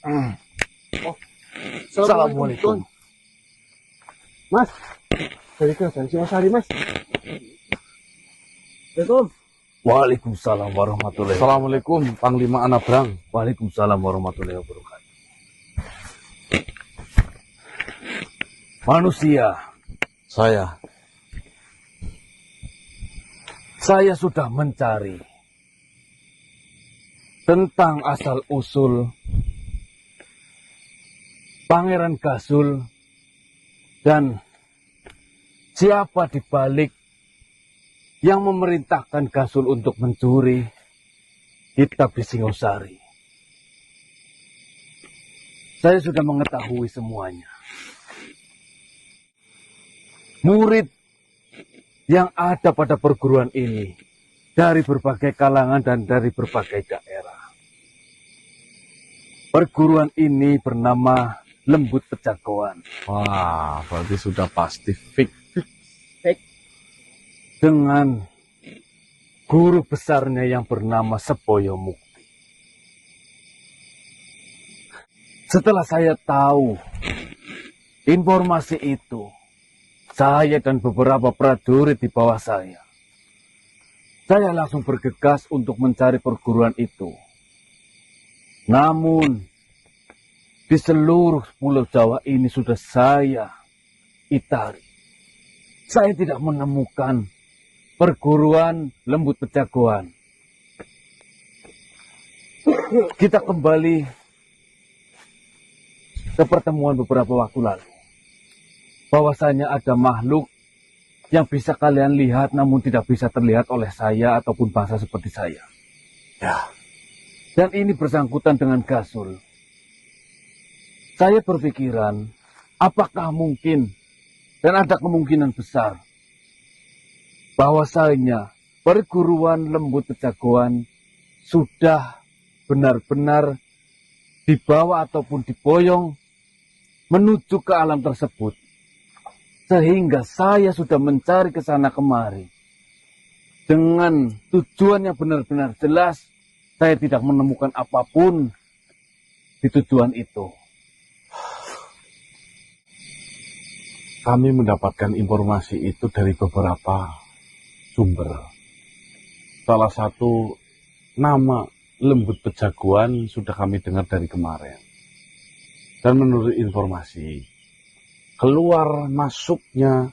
Oh, Assalamualaikum. Mas, dari kerajaan Singosari, Mas. Assalamualaikum. Waalaikumsalam warahmatullahi wabarakatuh. Assalamualaikum, Panglima Anabrang. Waalaikumsalam warahmatullahi wabarakatuh. Manusia, saya sudah mencari tentang asal-usul Pangeran Gasul dan siapa di balik yang memerintahkan Gasul untuk mencuri kitab di Singosari. Saya sudah mengetahui semuanya. Murid yang ada pada perguruan ini dari berbagai kalangan dan dari berbagai daerah. Perguruan ini bernama Lembut Pejagoan. Wah, berarti sudah pasti fix. Dengan guru besarnya yang bernama Sepoyo Mukti. Setelah saya tahu informasi itu, saya dan beberapa prajurit di bawah saya langsung bergegas untuk mencari perguruan itu. Namun, di seluruh Pulau Jawa ini sudah saya itari. Saya tidak menemukan perguruan Lembut Pejagoan. Kita kembali ke pertemuan beberapa waktu lalu. Bahwasanya ada makhluk yang bisa kalian lihat namun tidak bisa terlihat oleh saya ataupun bangsa seperti saya. Ya. Dan ini bersangkutan dengan Gasul. Saya berpikiran, apakah mungkin dan ada kemungkinan besar bahwasanya perguruan Lembut Pejagoan sudah benar-benar dibawa ataupun diboyong menuju ke alam tersebut. Sehingga saya sudah mencari ke sana kemari. Dengan tujuan yang benar-benar jelas, saya tidak menemukan apapun di tujuan itu. Kami mendapatkan informasi itu dari beberapa sumber. Salah satu nama Lembut Pejagoan sudah kami dengar dari kemarin. Dan menurut informasi, keluar masuknya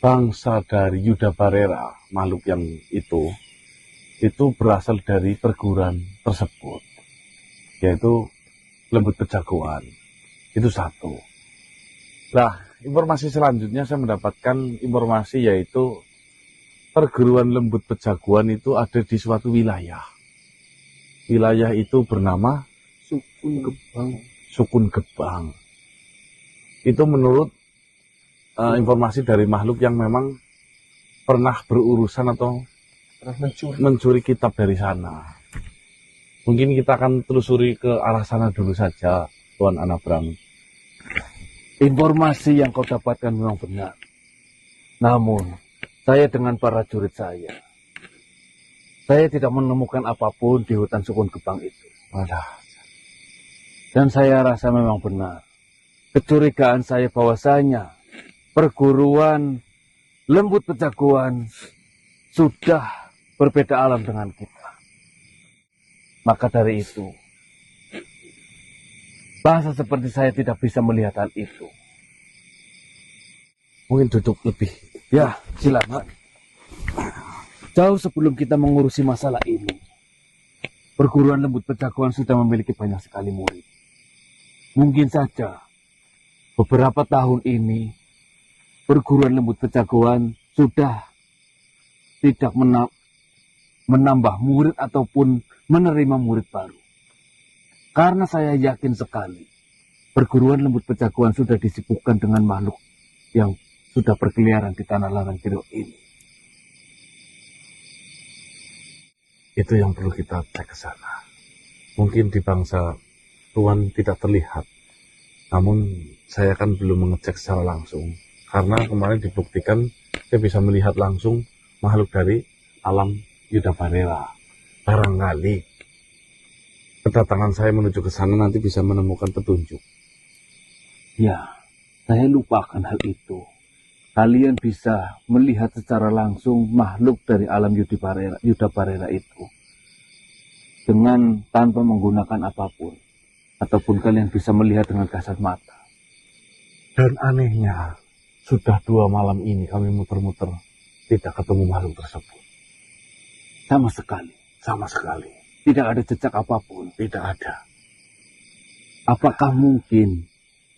bangsa dari Yuda Barera, makhluk yang itu berasal dari perguruan tersebut, yaitu Lembut Pejagoan. Itu satu. Nah, informasi selanjutnya saya mendapatkan informasi yaitu perguruan Lembut Pejagoan itu ada di suatu wilayah. Wilayah itu bernama Sukun Gebang. Itu menurut informasi dari makhluk yang memang pernah berurusan atau mencuri kitab dari sana. Mungkin kita akan telusuri ke arah sana dulu saja, Tuan Anabrang. Informasi yang kau dapatkan memang benar. Namun, saya dengan para jurid saya tidak menemukan apapun di hutan Sukun Gebang itu. Dan saya rasa memang benar. Kecurigaan saya bahwasanya perguruan Lembut Pejagoan sudah berbeda alam dengan kita. Maka dari itu, bangsa seperti saya tidak bisa melihat hal itu. Mungkin duduk lebih. Ya, silakan. Jauh sebelum kita mengurusi masalah ini, perguruan Lembut Pejagoan sudah memiliki banyak sekali murid. Mungkin saja beberapa tahun ini perguruan Lembut Pejagoan sudah tidak menambah murid ataupun menerima murid baru. Karena saya yakin sekali perguruan Lembut Pejagoan sudah disibukkan dengan makhluk yang sudah berkeliaran di tanah Larang Kidul ini. Itu yang perlu kita cek ke sana. Mungkin di bangsa Tuan tidak terlihat. Namun saya kan belum mengecek secara langsung. Karena kemarin dibuktikan saya bisa melihat langsung makhluk dari alam Yuda Barera. Barangkali kedatangan saya menuju ke sana nanti bisa menemukan petunjuk. Ya, saya lupakan hal itu. Kalian bisa melihat secara langsung makhluk dari alam Yuda Parera itu. Dengan tanpa menggunakan apapun. Ataupun kalian bisa melihat dengan kasat mata. Dan anehnya, sudah 2 malam ini kami muter-muter tidak ketemu makhluk tersebut. Sama sekali. Sama sekali. Tidak ada jejak apapun. Tidak ada. Apakah mungkin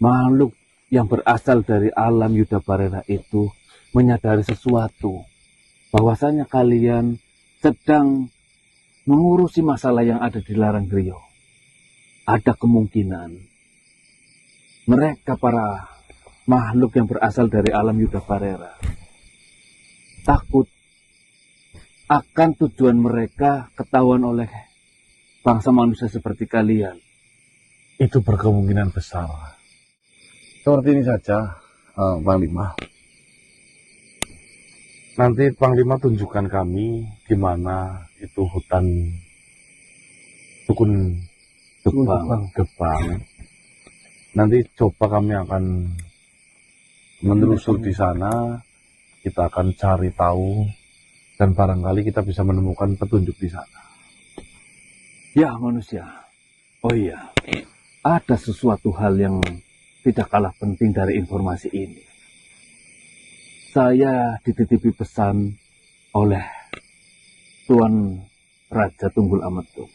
makhluk yang berasal dari alam Yuda Parera itu menyadari sesuatu, bahwasanya kalian sedang mengurusi masalah yang ada di Larang Griyo? Ada kemungkinan mereka para makhluk yang berasal dari alam Yuda Parera takut akan tujuan mereka ketahuan oleh bangsa manusia seperti kalian. Itu berkemungkinan besar. Seperti ini saja, Panglima. Nanti Panglima tunjukkan kami di mana itu hutan Dukun Gebang. Nanti coba kami akan menelusur di sana. Kita akan cari tahu dan barangkali kita bisa menemukan petunjuk di sana. Ya, manusia. Oh iya, ada sesuatu hal yang tidak kalah penting dari informasi ini. Saya dititipi pesan oleh Tuan Raja Tunggul Ametung.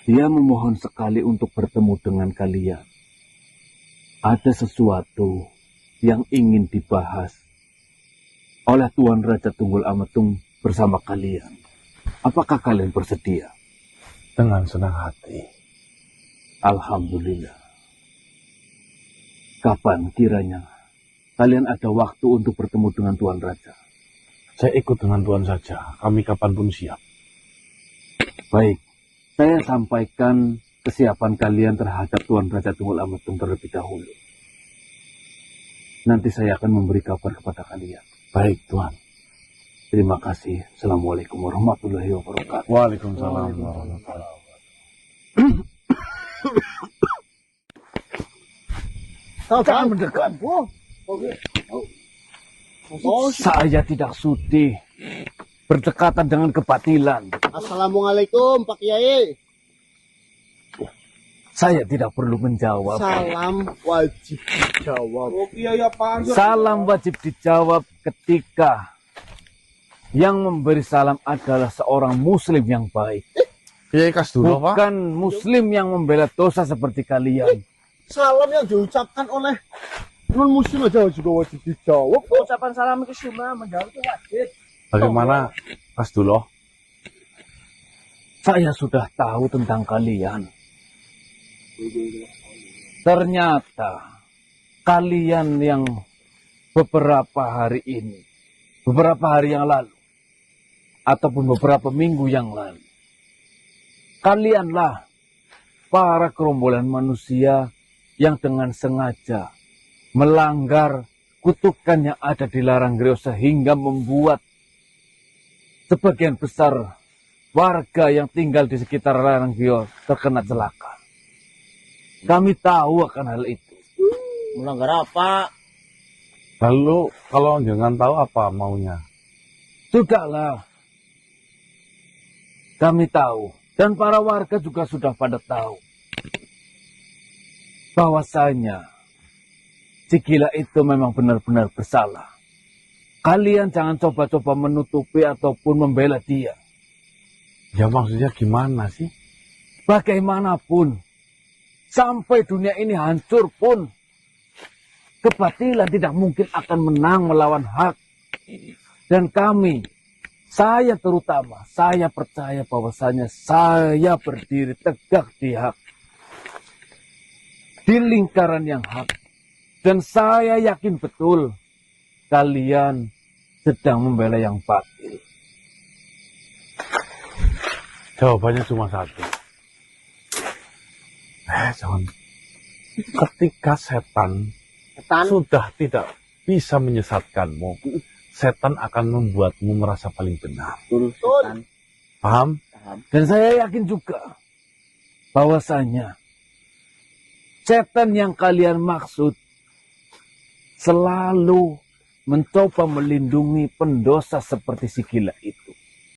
Dia memohon sekali untuk bertemu dengan kalian. Ada sesuatu yang ingin dibahas oleh Tuan Raja Tunggul Ametung bersama kalian. Apakah kalian bersedia? Dengan senang hati. Alhamdulillah. Kapan kiranya kalian ada waktu untuk bertemu dengan Tuan Raja? Saya ikut dengan Tuan saja. Kami kapanpun siap. Baik, saya sampaikan kesiapan kalian terhadap Tuan Raja Tunggul Ametung terlebih dahulu. Nanti saya akan memberi kabar kepada kalian. Baik, Tuan. Terima kasih. Assalamualaikum warahmatullahi wabarakatuh. Waalaikumsalam warahmatullahi wabarakatuh. Jangan mendekat. Saya tidak sudi berdekatan dengan kebatilan. Assalamualaikum Pak Kiai. Saya tidak perlu menjawab. Salam wajib dijawab. Oh Kiai apaan? Salam wajib dijawab ketika yang memberi salam adalah seorang muslim yang baik. Kiai Kasduro, Pak. Bukan muslim yang membela dosa seperti kalian. Salam yang diucapkan oleh non muslim aja juga wajib dijawab. Ucapan salam itu cuma menjawab itu wajib. Bagaimana, Kasduro? Saya sudah tahu tentang kalian. Ternyata kalian yang beberapa hari ini, beberapa hari yang lalu, ataupun beberapa minggu yang lalu, kalianlah para gerombolan manusia yang dengan sengaja melanggar kutukan yang ada di Larang Griyo sehingga membuat sebagian besar warga yang tinggal di sekitar Larang Griyo terkena celaka. Kami tahu akan hal itu. Melanggar apa? Lalu, kalau jangan tahu apa maunya? Sudahlah. Kami tahu. Dan para warga juga sudah pada tahu. Bahwasanya si gila itu memang benar-benar bersalah. Kalian jangan coba-coba menutupi ataupun membela dia. Ya maksudnya gimana sih? Bagaimanapun, sampai dunia ini hancur pun, kebatilan tidak mungkin akan menang melawan hak. Dan kami, saya terutama, saya percaya bahwasanya saya berdiri tegak di hak. Di lingkaran yang hak. Dan saya yakin betul kalian sedang membela yang batil. Jawabannya cuma satu. Jangan. Ketika setan sudah tidak bisa menyesatkanmu, setan akan membuatmu merasa paling benar. Betul. Paham? Dan saya yakin juga bahwasanya setan yang kalian maksud selalu mencoba melindungi pendosa seperti si gila itu.